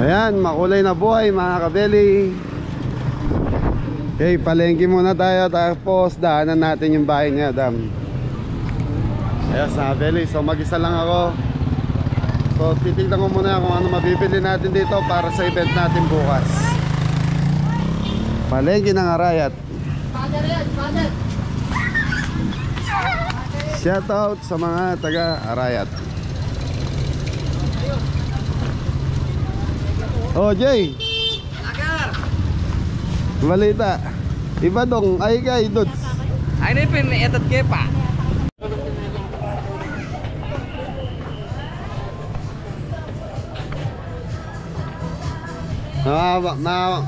Ayan, makulay na buhay mga kabeli. Okay, palengke muna tayo. Tapos daanan natin yung bahay ni Adam. Ayan mga kabeli, so mag-isa lang ako. So titignan ko muna kung ano mabibili natin dito para sa event natin bukas. Palengke ng Arayat. Shout out sa mga taga Arayat. Oh Jay, balita iba dong ay kay Dudes. Ay na pin etat ke pa.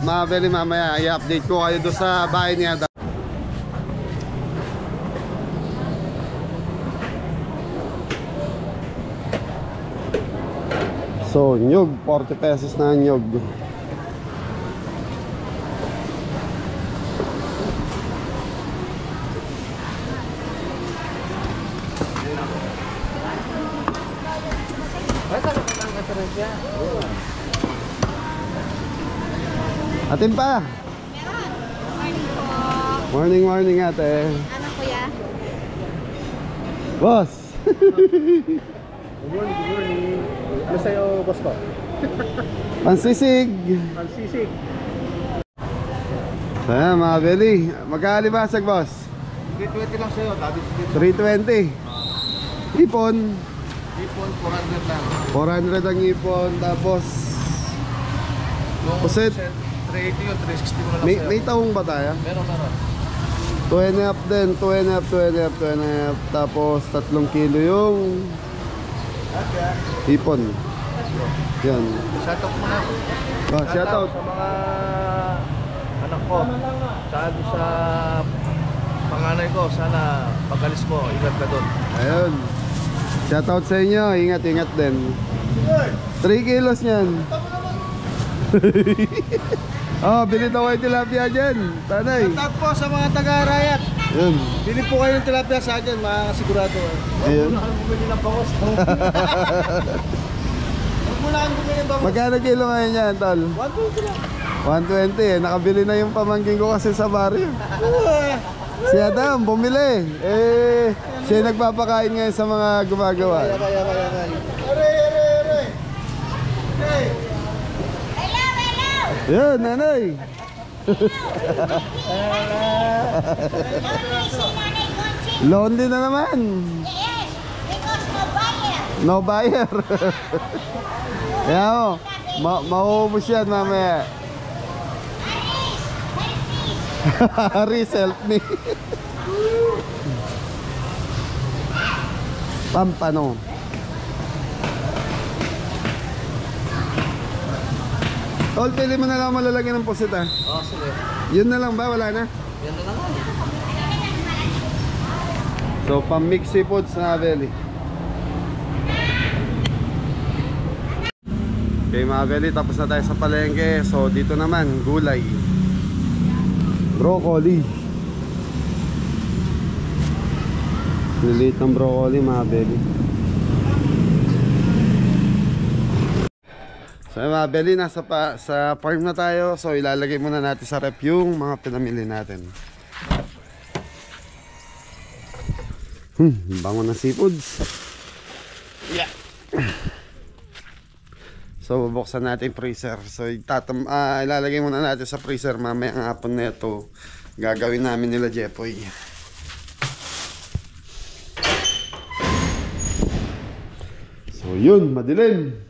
Mabili mamaya i-update ko kayo doon sa bahay niya. So, nyug, 40 pesos na nyug. Atin pa. Meron. Morning, morning ate. Ano kuya? Boss. Good morning. Ano sa'yo, boss ko? Pansisig. Pansisig. Ayan mga beli. Magkalibasag boss? 320 lang sa'yo, dati 320. Ipon. Ipon, 400 lang. 400 ang ipon. Tapos puset. 380 yun, 360 mo na lang sa'yo. May taong ba tayo? Meron. 2.5 din. 2.5. Tapos 3 kilo yung ipon. Yan. Shoutout mo na. Oh, shoutout. Sa mga anak ko. Sa panganay ko, sana pagalis mo, ingat ka doon. Ayun. Shoutout sa inyo. Ingat, ingat din. 3 kilos niyan. Oh, bili daw kayo tilapia dyan. Tanay. Shoutout po sa mga taga-Arayat. Yun. Bili po kayo ng tilapia sa akin, makasigurado. Ayun. Huwag mo na kang bumili ng bangos. Huwag mo na kang bumili ng bangos. Magkano kilo ngayon yan, tol? 120 lang. 120 eh. Nakabili na yung pamangkin ko kasi sa barrio. Si Adam, bumili. Eh, siya nagpapakain ngayon sa mga gumagawa. Kaya. Hey! Yun, nanay. Lonely na naman. Yes, because no buyer. No buyer. Kaya mo, mauubos yan mamaya. Aris, help me. Pampano. Tol, pili mo na lang malalagyan ng pusit ha. Oh, sige. Yun na lang ba? Wala na? Yan na lang. So, pang-mix seafoods na Abeli. Okay mga Abeli, tapos na tayo sa palengke. So, dito naman, gulay. Broccoli. Liliit ng broccoli mga Abeli. So mga Abeli, sa farm na tayo. So, ilalagay muna natin sa rep yung mga pinamili natin. Bango ng seafoods. Yeah. So bubuksan natin yung freezer. So ilalagay muna natin sa freezer. Mamaya ang hapon na ito gagawin namin nila Jepoy. So yun, madilim.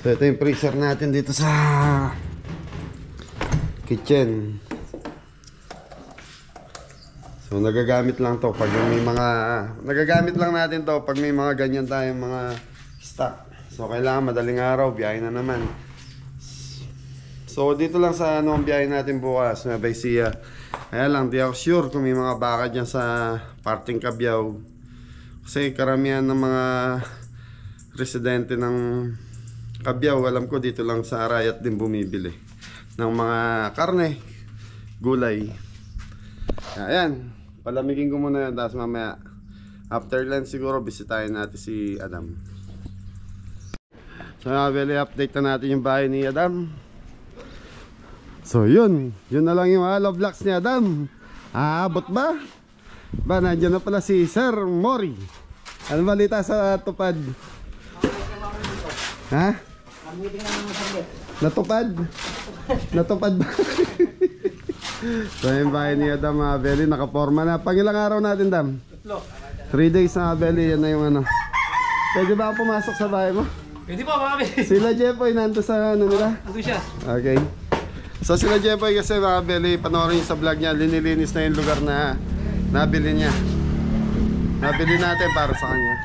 So ito yung freezer natin dito sa kitchen. So nagagamit lang to pag may mga nagagamit lang natin to pag may mga ganyan tayong mga stock. So kailangan madaling araw, biyahe na naman. So dito lang sa ang biyahe natin bukas, Nueva Ecija. Kaya lang di ako sure kung may mga baka dyan sa parting Cabiao. Kasi karamihan ng mga residente ng Cabiao, alam ko dito lang sa Arayat din bumibili ng mga karne, gulay. Ayan, palamigin ko muna yan, tapos mamaya After lunch siguro, bisitahin natin si Adam. So Beli, update na natin yung bahay ni Adam. So yun na lang yung love vlogs ni Adam. Aabot ba? Ba, nandiyan na pala si Sir Mori. Ano balita sa tupad? Ha? Natupad? Natupad ba? So yung bahay ni Adam, Beli, nakaporma na. Pangilang araw natin, Dam? 3 days na, Beli, yan na yung ano. Pwede ba ako pumasok sa bahay mo? Pwede po, mga Beli. Sila Jepoy nandito sa ano nila? Ito siya. Okay. So sila Jepoy kasi mga Beli, panoorin sa vlog niya, linilinis na yung lugar na nabili niya. Nabili natin para sa kanya.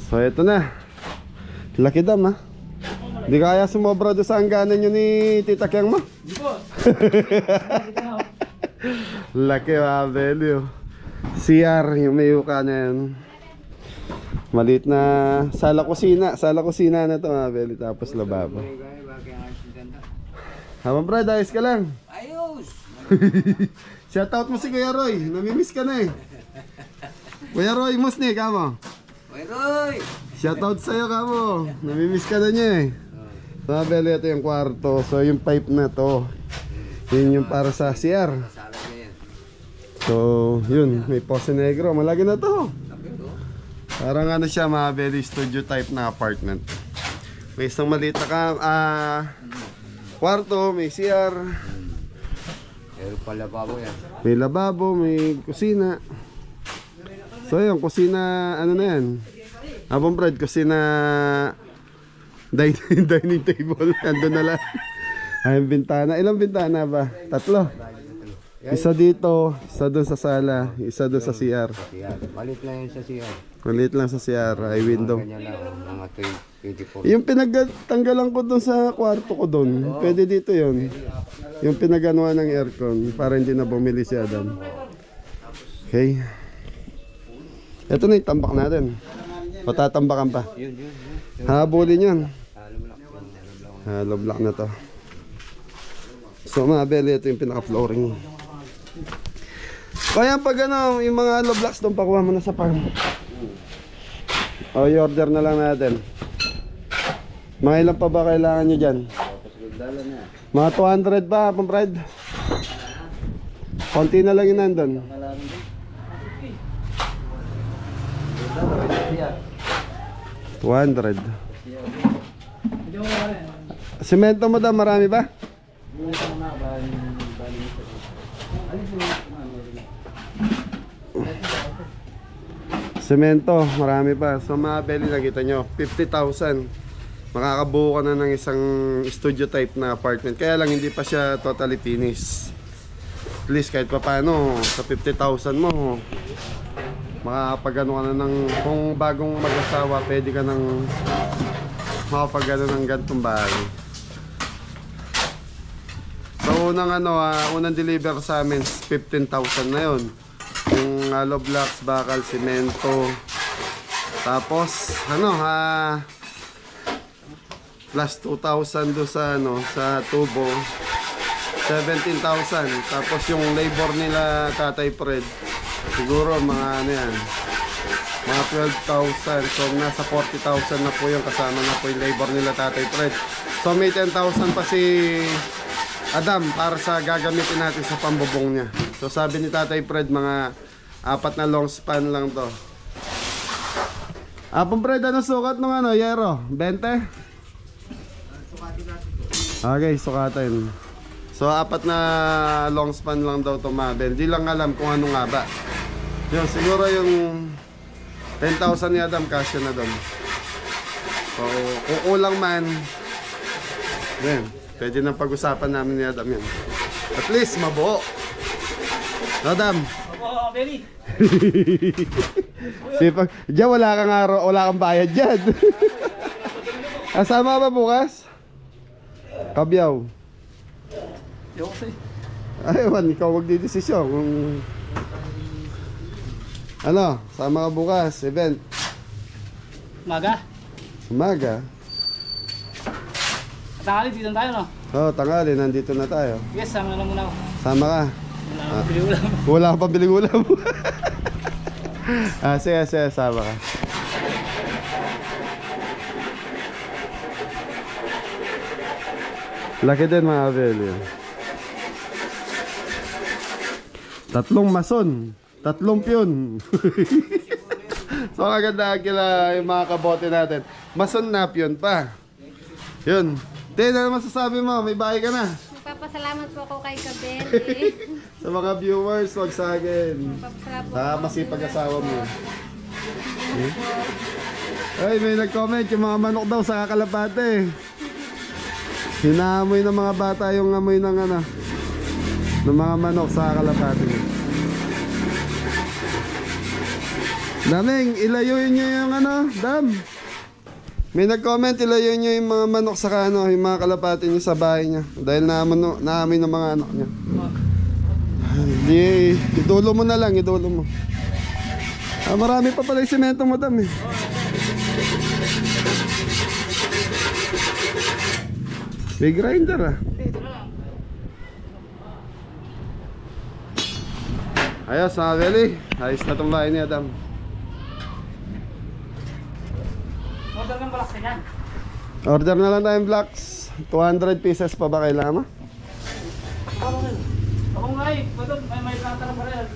So ito na. Laki, Dam, ha? Hindi kaya sumobra doon sa hangganan nyo ni Tita Kyang mo? Hindi po. Laki, mga Beli, oh. CR, yung may yuka na yan. Maliit na sala kusina na to, mga Beli. Tapos lababo. Habang Brad, ayos ka lang. Ayos. Shoutout mo si Kuya Roy, namimiss ka na eh. Kuya Roy, musni, kamo. Oy, Roy. Shoutout sa'yo, kamo. Namimiss ka na niya eh. Mga Beli, ito yung kwarto. So yung pipe na to, yun yung para sa CR. So yun, may Pose Negro. Malaki na to. Parang ano siya, mga Beli, studio type na apartment. May isang maliit na kwarto, may CR. Meron pa lababo yan. May lababo, may kusina. So yun, kusina, ano na yan? Abang Brad, kusina dining table. Ando na lang. Ay, bintana. Ilang bintana ba? 3. Isa dito, isa doon sa sala, isa doon sa CR. Malit lang yun sa CR. Maliit lang sa CR, ay window. Ganyan lang, mga 24. Yung pinagtanggalan ko doon sa kwarto ko doon, pwede dito yun. Yung pinaganuhan ng aircon, para hindi na bumili si Adam. Okay. Ito na yung tambak natin. Patatambakan pa. Habulin yun. Hollow block na to. So mga Beli, ito yung pinaka-flooring. Kaya pag ano, yung mga hollow blocks doon, pakuha mo na sa farm. O, i-order na lang natin. Mga ilan pa ba kailangan nyo dyan? Mga 200 pa, Pang Brad. Konti na lang yun nandun. 200. Semento mo daw, marami ba? Semento, marami pa. So mga Beli, nakita nyo, 50,000. Makakabuo ka na ng isang studio type na apartment. Kaya lang hindi pa siya totally finished. At least kahit pa paano, sa 50,000 mo, makakapagano ka na ng, kung bagong mag-asawa, pwede ka nang makapagano ng gantong bahay. So unang deliver sa amin, 15,000 na yun. Yung hollow blocks, bakal, simento. Tapos plus 2,000 do sa sa tubo, 17,000. Tapos yung labor nila Tatay Fred, siguro mga mga 12,000. So nasa 40,000 na po yung kasama na po yung labor nila Tatay Fred. So may 10,000 pa si Adam para sa gagamitin natin sa pambubong niya. So sabi ni Tatay Fred, mga 4 na long span lang to. Pang Fred, ano sukat ng yero? 20? Okay, sukatin. So 4 na long span lang daw to, Mabel. Di lang alam kung ano nga ba. Yun, siguro yung 10,000 ni Adam, kasya na doon. So kung kulang man, yan, pwede nang pag-usapan namin ni Adam yan. At least mabuo. Adam. Mabuo, Beli. Sipag, diyan wala kang bayad dyan. Asama ba bukas? Kabyaw. Ay, man, ikaw magdidesisyon kung sama ka bukas, event. Maga. Umaga. Tangali, dito na tayo, no? Oo, tangali, nandito na tayo. Yes, sama na lang muna ako. Sama ka. Wala akong pili ulam. Wala kang pabiling ulam. Sige, sama ka. Laki din mga Abeli. Tatlong mason, tatlong piyon. So kaganda kila yung mga kabote natin. Mason na piyon pa. Yun. Tin, ano masasabi mo? May bahay ka na. Magpapasalamat po ako kay Kabel. Sa mga viewers, wag sa akin. Magpapasalamat po Sa ako. masipag asawa mo. Ay, may nag-comment yung mga manok daw sa kakalapate. Hinaamoy ng mga bata yung amoy ng ano, ng mga manok sa kakalapate. Daming, ilayuin nyo yung ano, dam. May nag-comment, ilayuin nyo yung mga manok sa ano, yung mga kalapate nyo sa bahay niya. Dahil naamoy ng mga anak niya. Hindi, idulo mo na lang, idulo mo. Marami pa pala yung semento mo, dam eh. May grinder ah. Ayos mga Beli, ayos na itong bahay ni Adam. Order ng balak yan. Order na lang tayong blocks. 200 pieces pa ba kailangan mo? Ako nga eh, may planta ng baril.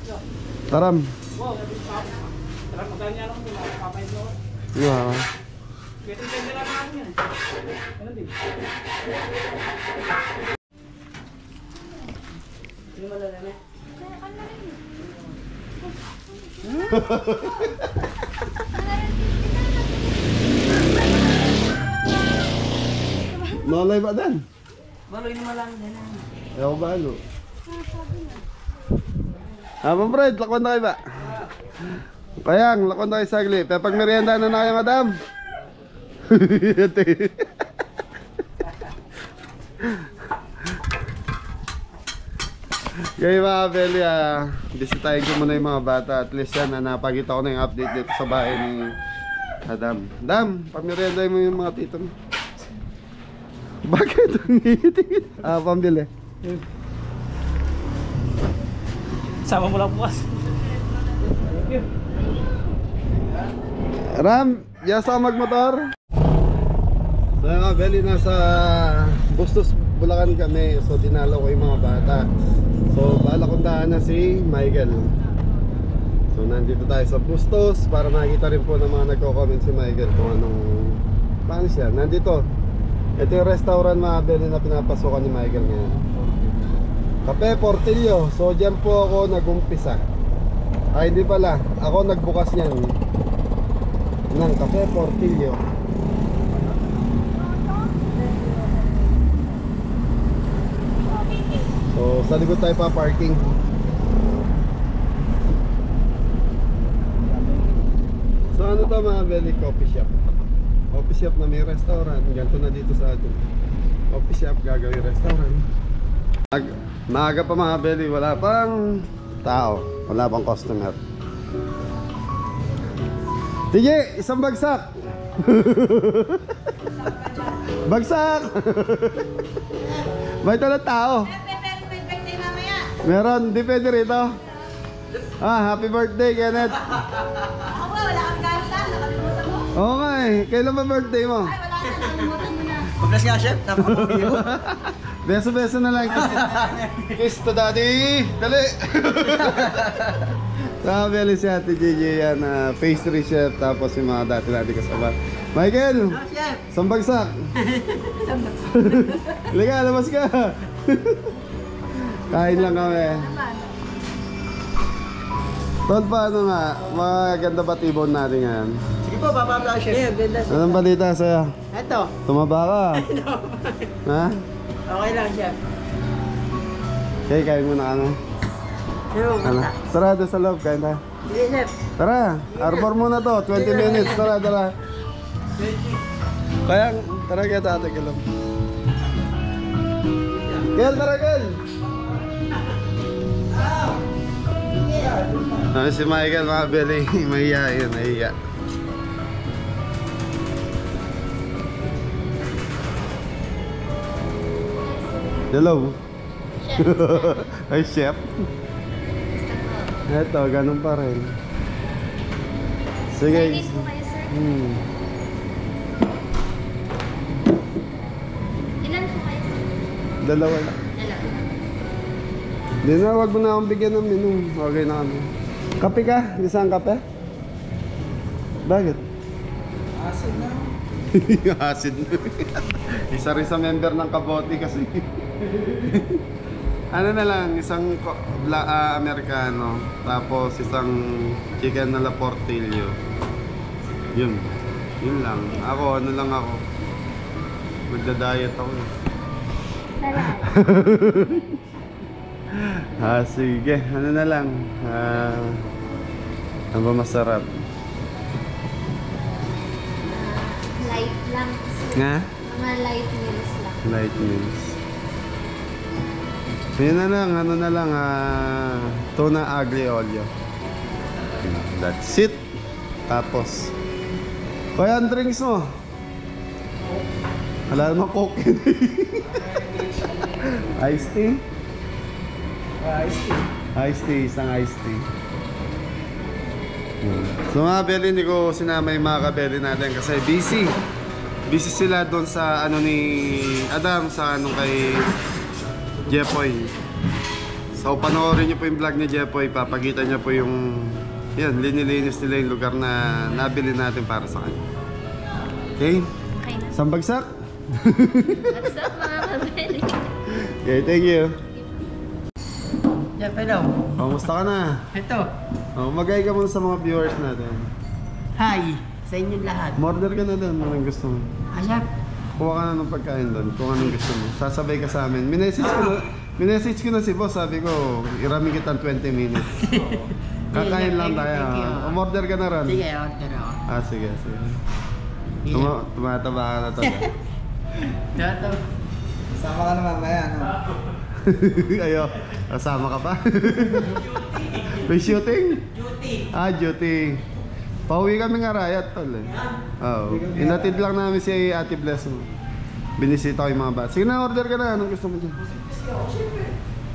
Taram. Wow, tara magkanya lang kung nakapapayad mo. Wow. Pwede lang namin yan. Ano din? Hindi malalala. Nolay ba dan? Baloy naman lang din. Ayaw ba ano? Ma'am Fred, lakwan na kayo ba? Kayang, lakwan na kayo sagli. Pepag merienda na kayo, madam. Kaya mga Beli, bisitahin ko muna yung mga bata. At least yan, napakita ko na yung update dito sa bahay ni Adam. Dam, pamerienda mo yung mga tito mo. Bakit? Pambili. Sama mo lang bukas. Ram, yasa magmotor. So mga Beli, nasa Bustos, Bulacan kami. So dinalaw ko yung mga bata. So bala kong daanan si Michael. So nandito tayo sa Bustos para makita rin po ng mga nagko-comment si Michael kung anong paano siya. Nandito. Ito yung restaurant mga Beli na pinapasokan ni Michael ngayon. Cafe Portillo. So dyan po ako nag-umpisa. Ay hindi pala, ako nagbukas niyan ng Cafe Portillo. So sa likod tayo pa parking. So ano to mga Beli? Coffee shop. Coffee shop na may restaurant. Ganito na dito sa atin. Coffee shop, gagawin restaurant. Maaga pa mga Beli, wala pang tao, wala pang customer. Sige, isang bagsak. Bagsak. May talang tao. May birthday mamaya. Meron, di pwede rito. Happy birthday Kenneth. Ako ba, wala kang gasa. Nakalimutan mo. Oo nga eh, kailan ba birthday mo? Ay, wala ka. Nakalimutan mo na. Pagkas nga chef, napakapagin mo. Beso-beso na lang. Kiss to daddy. Dali. Sabi si Ate Gigi yan, pastry chef. Tapos yung mga dati natin kasama. Michael, isang bagsak. Halika, labas ka. Kain lang kami. Tol, paano nga? Maganda ba tibon natin ngayon? Sige po, papapla chef. Yeah, benda chef. Anong balita sa'yo? Eto. Tumaba ka? Ha? Okay lang chef. Okay, kain muna ka na. Ano? Tara, doon sa loob, kain tayo. Sige chef. Tara, arbor muna to, 20 minutes. Tara, tara. Kaya, tara kaya tate, Kel. Kel, tara, Kel. Si Michael, mga Beli, mahiya yun, mahiya. Hello. Ay, chef. Eto, ganun pa rin. Sige. Ladies po kayo, sir. Ilan po kayo, sir? Dalawa lang. Dalawa. Di na, wag mo na akong bigyan ng minum. Okay na kami. Kape ka? Isang kape? Bakit? Acid na. Acid na. Isa rin sa member ng Kabote kasi. Ano na lang, isang Americano, tapos isang chicken na la Portillo. Yun lang. Ako, ano lang ako. Magda-diet ako. Sige. Ano na lang. Ano ba masarap? Light lang. Nga? Mga light meals lang. Light meals. Yun na lang, ano na lang, tuna aglio olio. That's it. Tapos, kaya ang drinks mo? Wala naman coke. Iced tea? Iced tea, isang iced tea. So mga beli, hindi ko sinama yung mga kabeli natin kasi busy. Busy sila doon sa ano ni Adam, sa anong kay Jepoy. So panoorin niyo po yung vlog ni Jepoy, papakita niya po yung yan, linilinis nila yung lugar na nabili natin para sa kanya. Okay? Okay na. Sambagsak? What's up, mga kabeli? Okay, thank you. Jeff, hello. Kamusta ka na? Ito. Magay ka muna sa mga viewers natin. Hi sa inyong lahat. Order ka na doon, anong gusto mo. Chef. Kuha ka na ng pagkain doon, kung anong gusto mo. Sasabay ka sa amin. Minessage ko na si boss, sabi ko, iramin kitang 20 minutes. Kakain lang tayo. Thank you. Umorder ka na rin. Sige, order ako. Sige. Yeah. Tumataba ka na talaga. Dato. Sama ka na mamaya, no? Ayo, kasama ka pa? May shooting? Duty. Pauwi kami nga Rayat, tol eh. Oo. Inatid lang namin si Ate Bless mo. Binisita ko yung mga bata. Sige na, order ka na. Anong gusto mo dyan?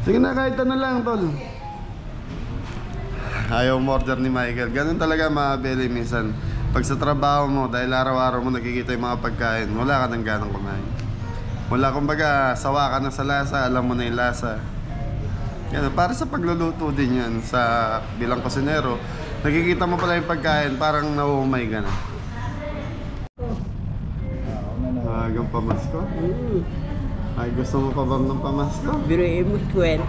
Sige na, kahit ano lang, tol. Ayaw order ni Michael. Ganun talaga mga beli minsan. Pag sa trabaho mo, dahil araw-araw mo nakikita yung mga pagkain, wala ka nang ganang kumain. Wala, kumbaga, sawa ka na sa lasa, alam mo na yung lasa. Yan, para sa pagluluto din yan sa bilang kusinero. Nakikita mo pala yung pagkain, parang nauumay ka na. Agang pamasko? Ay, gusto mo pa ba ng pamasko? Biruin mo 20.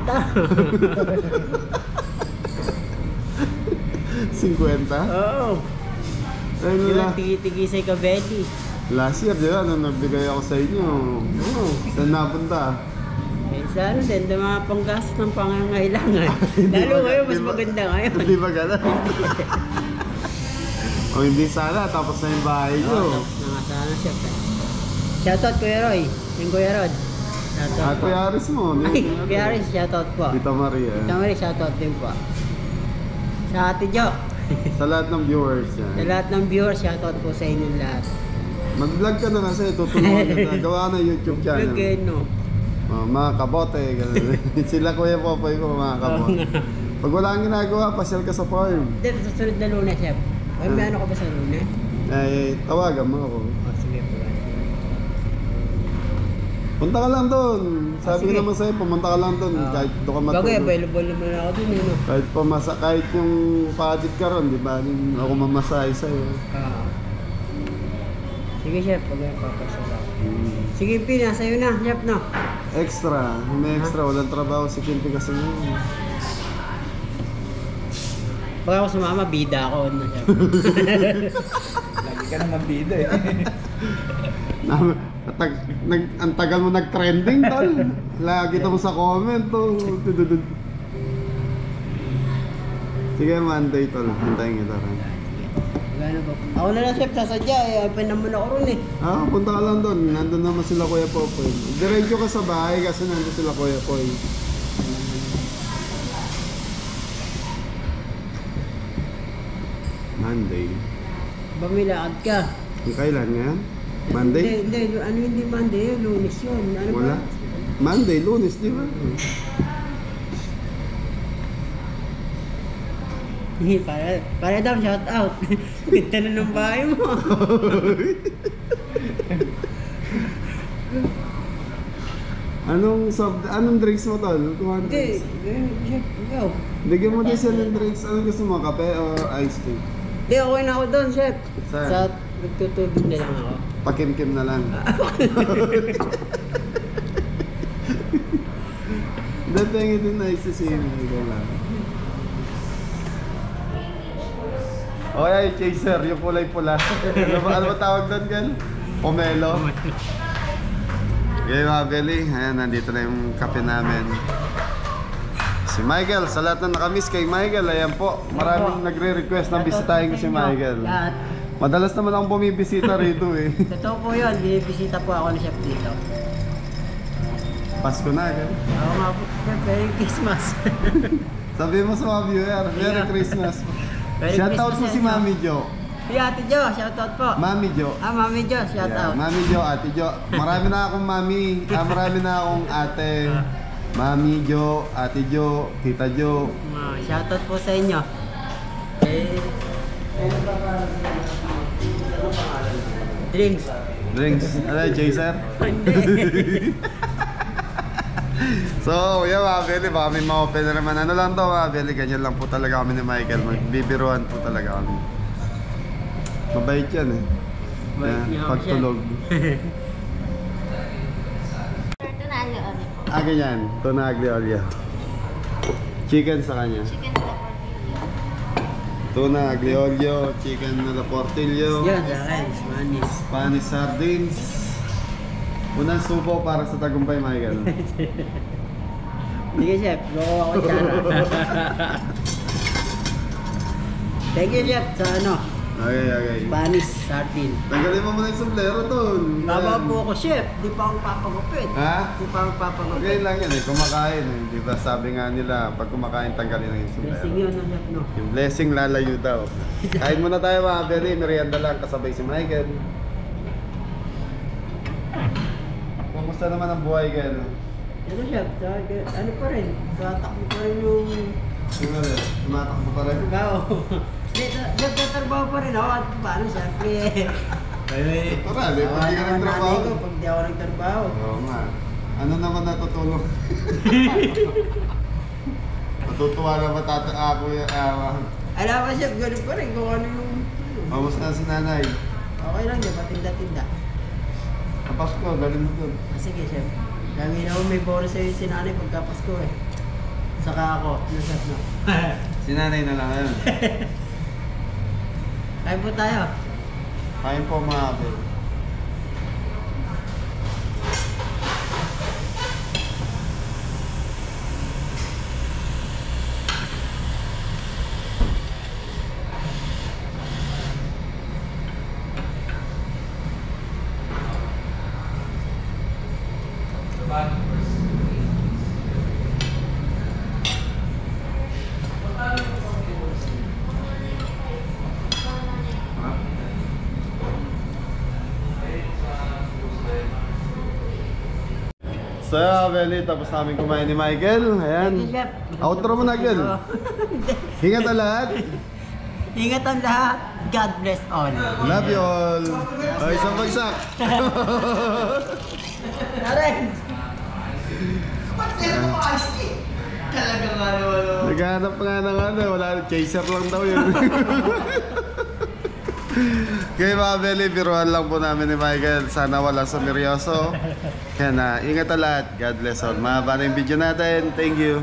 50? Oo. Ayun Yung lang. tigi-tigi sa kabeli. Last year, di ba? Nung nagbigay ako sa inyo. Saan napunta? Sana din, mga panggastos ng pangangailangan. Lalo ngayon, mas maganda ngayon. Hindi ba gano'n? O hindi sana, tapos na yung bahay nyo. Tapos na nga sana siya. Shoutout Kuya Roy. Yung Kuya Rod. Shoutout po. Kuya Aris mo. Ay, Kuya Aris, shoutout po. Tita Maria. Tita Maria, shoutout din po. Sa Ate Jo. Sa lahat ng viewers yan. Sa lahat ng viewers, shoutout po sa inyong lahat. Mag-vlog ka na kasi, tutulungan kita. Gawa ka ng YouTube channel. Lagay, no? Mga kabote, gano'n. Sila Kuya Popoy ko, mga kabote. Pag wala kang ginagawa, pasyal ka sa farm. Hindi, sa sunod na Lunes, chef. Ay, may ano ka ba sa Lunes? Tawagan mo ako. Sige po. Punta ka lang doon. Sabi ko Sige. naman sa'yo, pumunta ka lang doon. Kahit doon ka Bagay, matulog. available naman ako dun, no? Kahit yung padit ka ron, di ba? Ako mamasahe sa'yo. Sige, chef. Bagay, papasala. Sige, P, nasa iyo na, chef, no? Extra. May extra. Walang trabaho si Kimpi kasi ngayon. Pag ako sumama, bida ako. No, chef. Lagi ka naman bida eh. Ang tagal mo nag-trending, tol. Lagi mo sa comment, tol. Sige, Monday, tol. Hintayin kita rin. Gano ba? Ako na lang, chef, sasadya. Open naman ako ron, eh. Punta ka lang doon. Nandun naman sila Kuya Popoy. Diretso ka sa bahay kasi nandun sila Kuya Poy. Monday. Ba may lakad ka? Yung kailan nga? Monday? Hindi. Ano hindi Monday? Lunes yun. Ano Wala. ba? Monday, Lunes, di ba? Para daw, shout out. Ganda na ng bahay mo. Anong drinks mo tol? Kumain Hindi, drinks. go. Bigyan mo din siya ng drinks. Anong gusto mo? Kape o ice tea? Hindi, okay na ako doon, chef. Saan? Sa nagtutubig na lang ako. Pakimkim na lang. Dating ito na ice tea ito lang. O ay, chaser, yung kulay-pula. Ano ba tawag doon, Gal? Pomelo. Okay mga Belly, ayan, nandito na yung kape namin. Si Michael, sa lahat na nakamiss kay Michael, ayan po, maraming nagre-request na bisitahin ko si Michael. Lahat. Madalas naman akong bumibisita rito eh. Totoo po yun, binibisita po ako ng chef dito. Pasko na, Gal. Ako nga po, chef, Merry Christmas. Sabi mo sa mga viewer, Merry Christmas. Merry Shoutout Christmas po sa si inyo. Mami Jo. Si Ate Jo, shout out po. Mami Jo. Mami Jo, shout Yeah, out. Mami Jo, Ate Jo. Marami na akong mami, marami na akong ate. Mami Jo, Ate Jo, Tita Jo. Shout out po sa inyo. Drinks. Drinks. Ano, chaser? Hindi. So, yeah mga Beli, baka may ma-open na naman. Ano lang to mga Beli, ganyan lang po talaga kami ni Michael. Magbibiruan po talaga kami. Mabait yan eh. Mabait niya ako, Pagtulog. Ito na ali-ali po. Ganyan. Tuna aglio olio. Chicken sa kanya. Chicken sa portillo. Tuna aglio olio, chicken na portillo, Yan, sa akin, Spanish. Spanish sardines. Unang subo para sa tagumpay, Michael. Hindi ka, chef. Loko ako dyan. Thank you, chef, sa ano, Okay. Spanish sardine. Tanggalin mo muna yung sombrero, Tol. Tama po ako, chef. Di pa ako papagupit. Ha? Di pa ako papagupit. Okay lang yan eh, kumakain eh. Di ba sabi nga nila, pag kumakain, tanggalin na yung sombrero. Blessing yun, chef, no? Yung blessing lalayo daw. Kain muna tayo mga Beli, merienda lang kasabay si Michael. Kumusta naman ang buhay, Gal? Ano, chef? Ano pa rin? Tatakbo pa rin yung... Sino rin? Tumatakbo pa rin? Bao. Nagtatrabaho pa rin ako at paano, siyempre. Tara, di ba hindi ka nagtrabaho? Ko, pag di ako nagtrabaho. Oo nga. Ano naman natutulong? Matutuwa na matata ako yung Alam ka, chef, ganun pa rin kung ano yung... Kamusta si nanay? Okay lang, di ba? Tinda-tinda. Kapag ko, galing mo doon. Sige, chef. Lagi na ako may bonus sa'yo si nanay pagkapasko eh. Saka ako, nasat na. Si nanay na lang ngayon. Kain po tayo. Kain po mga Bel. So, Beli, tapos namin kumain ni Michael. Ayan. Thank you, chef. Outro mo na, Gel. Hingat na lahat. Ingat ang lahat. God bless all. Love you all. O, isang bagsak. Aray! Talaga nga naman. Naghanap nga ng ano, wala, chaser lang daw yun. Okay mga Beli, biruan lang po namin ni Michael. Sana wala sa seryoso. Kaya na, ingat na lahat. God bless all. Mahaba na yung video natin. Thank you.